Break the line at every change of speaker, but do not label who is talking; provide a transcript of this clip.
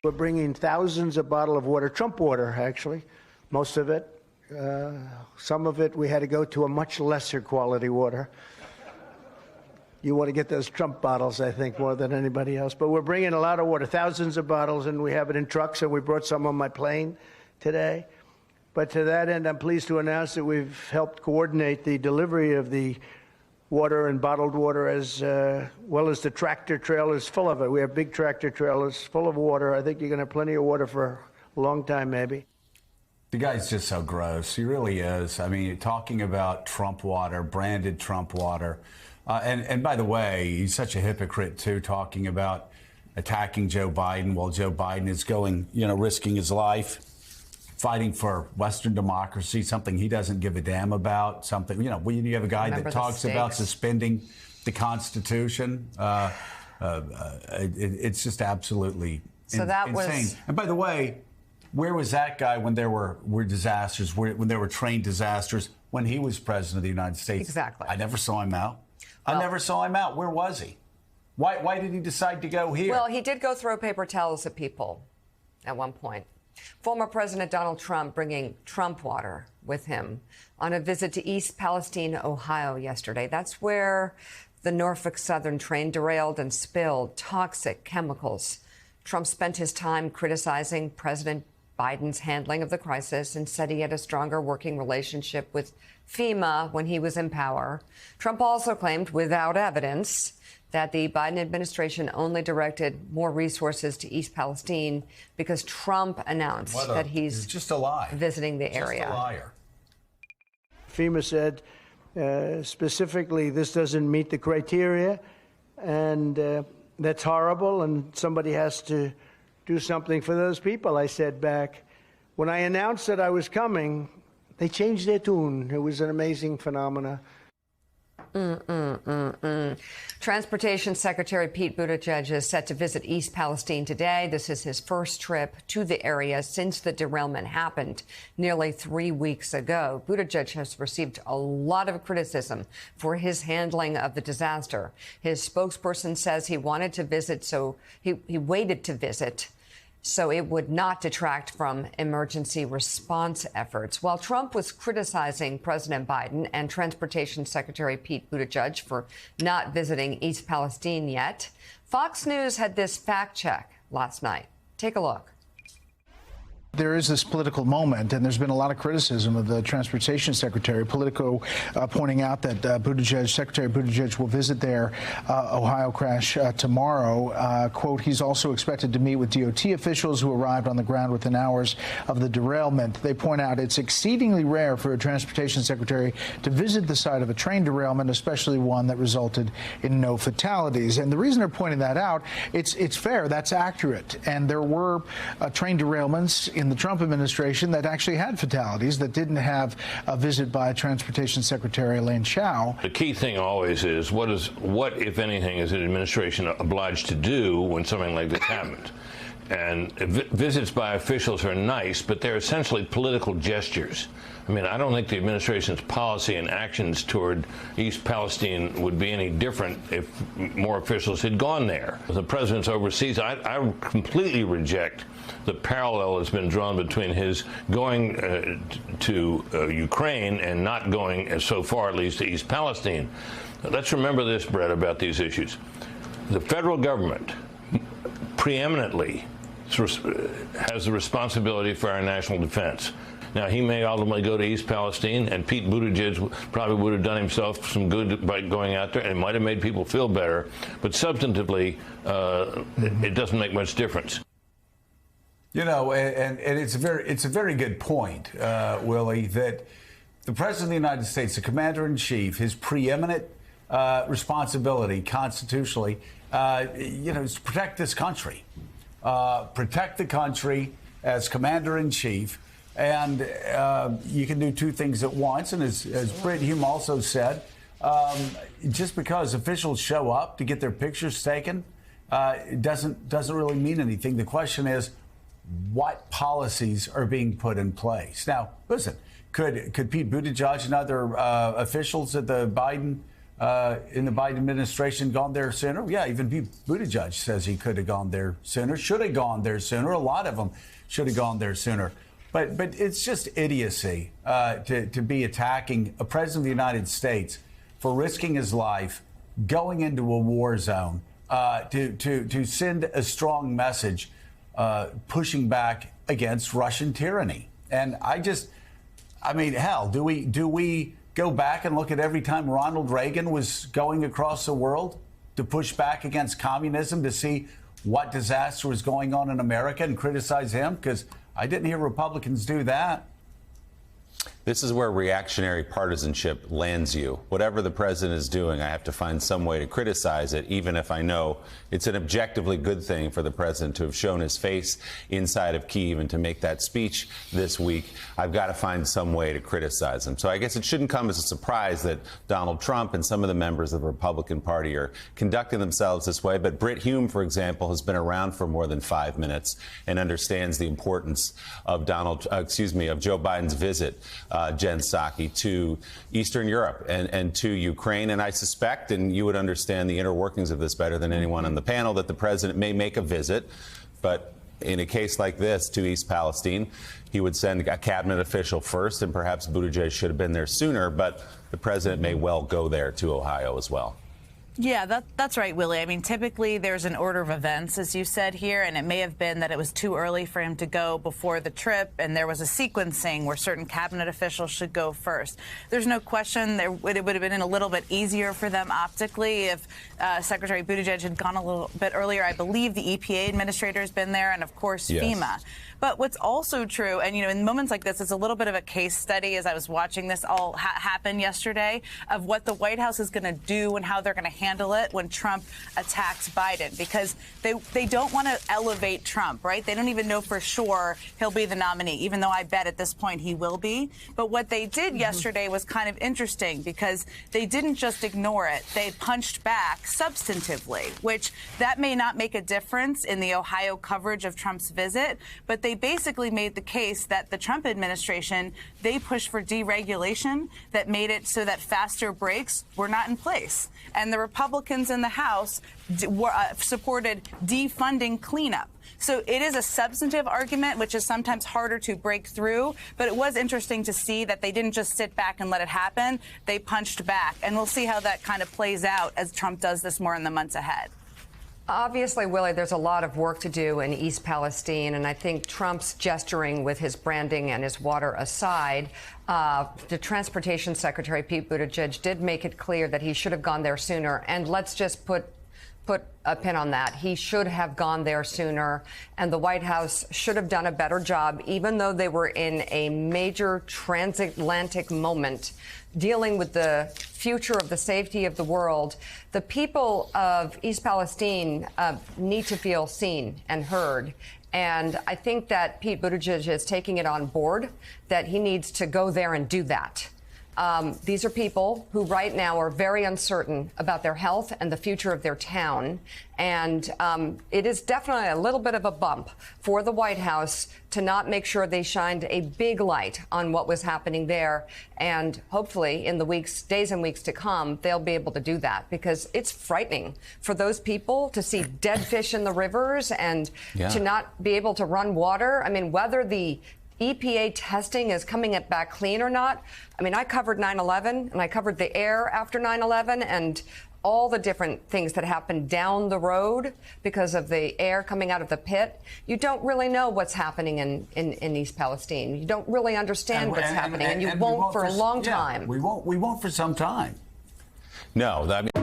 We're bringing thousands of bottles of water, Trump water, actually, most of it. Some of it we had to go to a much lesser quality water. You want to get those Trump bottles, I think, more than anybody else. But we're bringing a lot of water, thousands of bottles, and we have it in trucks, and we brought some on my plane today. But to that end, I'm pleased to announce that we've helped coordinate the delivery of the water and bottled water as well as the tractor trailers full of it. We have big tractor trailers full of water. I think you're going to have plenty of water for a long time, maybe.
The guy's just so gross. He really is. I mean, talking about Trump water, branded Trump water. And by the way, he's such a hypocrite, too, talking about attacking Joe Biden while Joe Biden is going, risking his life, fighting for Western democracy, something he doesn't give a damn about, something, when you have a guy that talks about suspending the Constitution, it's just absolutely insane. And by the way, where was that guy when there were disasters, when there were train disasters, when he was president of the United States?
Exactly.
I never saw him out. I never saw him out. Where was he? Why did he decide to go here?
Well, he did go throw paper towels at people at one point. Former President Donald Trump bringing Trump water with him on a visit to East Palestine, Ohio yesterday. That's where the Norfolk Southern train derailed and spilled toxic chemicals. Trump spent his time criticizing President Biden's handling of the crisis and said he had a stronger working relationship with FEMA when he was in power. Trump also claimed, without evidence, that the Biden administration only directed more resources to East Palestine because Trump announced that he's
just a lie.
Visiting the area.
Just a liar.
FEMA said specifically this doesn't meet the criteria, and that's horrible, and somebody has to do something for those people. I said back, when I announced that I was coming, they changed their tune. It was an amazing phenomenon.
Transportation Secretary Pete Buttigieg is set to visit East Palestine today. This is his first trip to the area since the derailment happened nearly 3 weeks ago. Buttigieg has received a lot of criticism for his handling of the disaster. His spokesperson says he wanted to visit, so he waited to visit so it would not detract from emergency response efforts. While Trump was criticizing President Biden and Transportation Secretary Pete Buttigieg for not visiting East Palestine yet, Fox News had this fact check last night. Take a look.
There is this political moment, and there's been a lot of criticism of the transportation secretary. Politico pointing out that Secretary Buttigieg will visit their Ohio crash tomorrow. Quote, he's also expected to meet with DOT officials who arrived on the ground within hours of the derailment. They point out it's exceedingly rare for a transportation secretary to visit the site of a train derailment, especially one that resulted in no fatalities. And the reason they're pointing that out, it's fair, that's accurate. And there were train derailments in the Trump administration that actually had fatalities that didn't have a visit by Transportation Secretary Elaine Chao.
The key thing always is what, if anything, is an administration obliged to do when something like this happened? And visits by officials are nice, but they're essentially political gestures. I mean, I don't think the administration's policy and actions toward East Palestine would be any different if more officials had gone there. The president's overseas. I completely reject the parallel that's been drawn between his going to Ukraine and not going, so far at least, to East Palestine. Let's remember this, Brett, about these issues. The federal government preeminently has the responsibility for our national defense. Now, he may ultimately go to East Palestine, and Pete Buttigieg probably would have done himself some good by going out there, and it might have made people feel better. But substantively, it doesn't make much difference.
You know, and it's a very good point, Willie, that the President of the United States, the Commander-in-Chief, his preeminent responsibility constitutionally, is to protect this country. Protect the country as Commander-in-Chief. And you can do two things at once. And as Brit Hume also said, just because officials show up to get their pictures taken, it doesn't really mean anything. The question is, what policies are being put in place? Now, listen, could Pete Buttigieg and other officials at the Biden in the Biden administration gone there sooner? Yeah, even Pete Buttigieg says he could have gone there sooner, should have gone there sooner. A lot of them should have gone there sooner. But it's just idiocy to be attacking a president of the United States for risking his life, going into a war zone, to send a strong message pushing back against Russian tyranny. And I mean, hell, do we go back and look at every time Ronald Reagan was going across the world to push back against communism to see what disaster was going on in America and criticize him? Because I didn't hear Republicans do that.
This is where reactionary partisanship lands you. Whatever the president is doing, I have to find some way to criticize it, even if I know it's an objectively good thing for the president to have shown his face inside of Kyiv and to make that speech this week. I've got to find some way to criticize him. So I guess it shouldn't come as a surprise that Donald Trump and some of the members of the Republican Party are conducting themselves this way. But Brit Hume, for example, has been around for more than 5 minutes and understands the importance of Joe Biden's visit, Jen Psaki, to Eastern Europe and to Ukraine. And I suspect, and you would understand the inner workings of this better than anyone on the panel, that the president may make a visit, but in a case like this to East Palestine, he would send a cabinet official first, and perhaps Buttigieg should have been there sooner, but the president may well go there to Ohio as well.
Yeah, that's right, Willie. I mean, typically there's an order of events, as you said here, and it may have been that it was too early for him to go before the trip, and there was a sequencing where certain cabinet officials should go first. There's no question it would have been a little bit easier for them optically if Secretary Buttigieg had gone a little bit earlier. I believe the EPA administrator has been there, and of course,
yes,
FEMA. But what's also true, and, you know, in moments like this, it's a little bit of a case study as I was watching this all happen yesterday of what the White House is going to do and how they're going to handle it when Trump attacks Biden, because they don't want to elevate Trump, right? They don't even know for sure he'll be the nominee, even though I bet at this point he will be. But what they did yesterday was kind of interesting because they didn't just ignore it. They punched back substantively, which that may not make a difference in the Ohio coverage of Trump's visit, but they basically made the case that the Trump administration, they pushed for deregulation that made it so that faster breaks were not in place. And the Republicans in the House supported defunding cleanup. So it is a substantive argument, which is sometimes harder to break through. But it was interesting to see that they didn't just sit back and let it happen. They punched back. And we'll see how that kind of plays out as Trump does this more in the months ahead.
Obviously, Willie, there's a lot of work to do in East Palestine, and I think Trump's gesturing with his branding and his water aside, the Transportation Secretary, Pete Buttigieg, did make it clear that he should have gone there sooner. And let's just put a pin on that. He should have gone there sooner, and the White House should have done a better job, even though they were in a major transatlantic moment dealing with the future of the safety of the world. The people of East Palestine need to feel seen and heard. And I think that Pete Buttigieg is taking it on board, that he needs to go there and do that. These are people who right now are very uncertain about their health and the future of their town. And it is definitely a little bit of a bump for the White House to not make sure they shined a big light on what was happening there. And hopefully in the days and weeks to come, they'll be able to do that, because it's frightening for those people to see dead fish in the rivers and to not be able to run water. I mean, whether the EPA testing is coming back clean or not. I mean, I covered 9/11 and I covered the air after 9/11 and all the different things that happened down the road because of the air coming out of the pit. You don't really know what's happening in East Palestine. You don't really understand what's happening, and you won't for a long time.
We won't for some time.
No, I mean